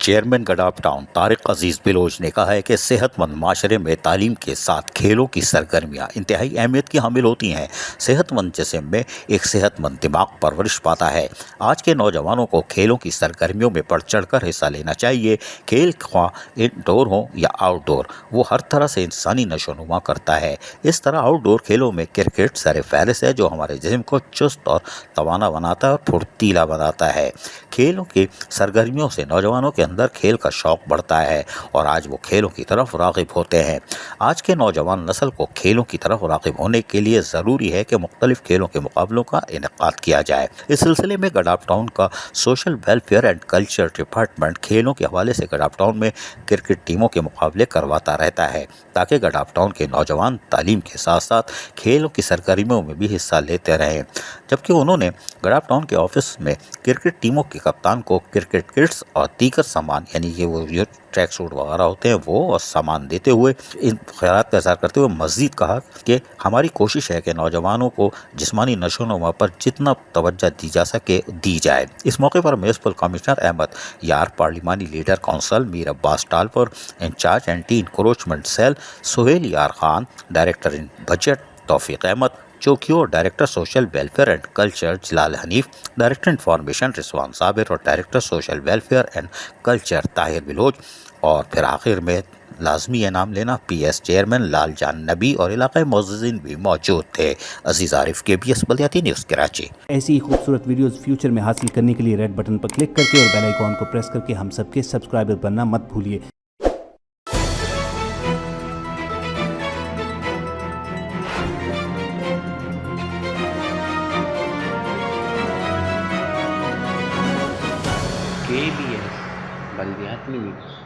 Chairman گڈاف town Tariq عزیز بلوچ نے کہا ہے کہ صحت مند معاشرے میں تعلیم کے ساتھ کھیلوں کی سرگرمیاں انتہائی اہمیت کی حامل ہوتی ہیں۔ صحت مند جسم میں ایک صحت مند دماغ پرورش پاتا ہے۔ آج کے نوجوانوں کو کھیلوں کی سرگرمیوں میں بڑھ چڑھ کر حصہ لینا چاہیے۔ کھیل خواہ انڈور ہوں یا آؤٹ ڈور، وہ ہر طرح سے انسانی نشو و نما کرتا ہے۔ اس طرح آؤٹ ڈور کھیلوں میں کرکٹ سر فہرست ہے، جو ہمارے جسم کو چست اور توانا بناتا ہے اور پھرتیلا بناتا ہے۔ کھیلوں کی سرگرمیوں سے نوجوانوں کے اندر کھیل کا شوق بڑھتا ہے اور آج وہ کھیلوں کی طرف راغب ہوتے ہیں۔ آج کے نوجوان نسل کو کھیلوں کی طرف راغب ہونے کے لیے ضروری ہے کہ مختلف کھیلوں کے مقابلوں کا انعقاد کیا جائے۔ اس سلسلے میں گڈاف ٹاؤن کا social welfare and culture department کھیلوں کے حوالے سے گڈاف ٹاؤن میں کرکٹ ٹیموں کے مقابلے کرواتا رہتا ہے، تاکہ گڈاف ٹاؤن کے نوجوان تعلیم کے ساتھ ساتھ کھیلوں کی سرگرمیوں میں بھی حصہ لیتے رہیں۔ جبکہ انہوں نے گڈاف ٹاؤن کے آفس میں کرکٹ ٹیموں کے کپتان کو کرکٹ کٹس اور دیگر سامان، یعنی کہ وہ جو ٹریک سوٹ وغیرہ ہوتے ہیں وہ اور سامان دیتے ہوئے ان خیالات کا اظہار کرتے ہوئے مزید کہا کہ ہماری کوشش ہے کہ نوجوانوں کو جسمانی نشو و نما پر جتنا توجہ دی جا سکے دی جائے۔ اس موقع پر میونسپل کمشنر احمد یار، پارلیمانی leader council Mir Abbas Talpur, incharge anti encroachment cell Sohail Yar Khan, director ان budget Taufiq Ahmed Chokio, director social welfare and culture Jalal Hanif, director information Rizwan Sabir اور director social welfare and culture Tahir Baloch, اور پھر آخر میں لازمی انعام لینا پی ایس چیئرمین لال جان نبی اور علاقائی معززین بھی موجود تھے۔ عزیز عارف، KBS بلدیاتی نیوز کراچی۔ ایسی ہی خوبصورت ویڈیوز فیوچر میں حاصل کرنے کے لیے ریڈ بٹن پر کلک کر کے اور بیل آئیکن کو پریس کر کے ہم سب کے سبسکرائبر بننا مت بھولیے۔ KBS بلدیاتی نیوز۔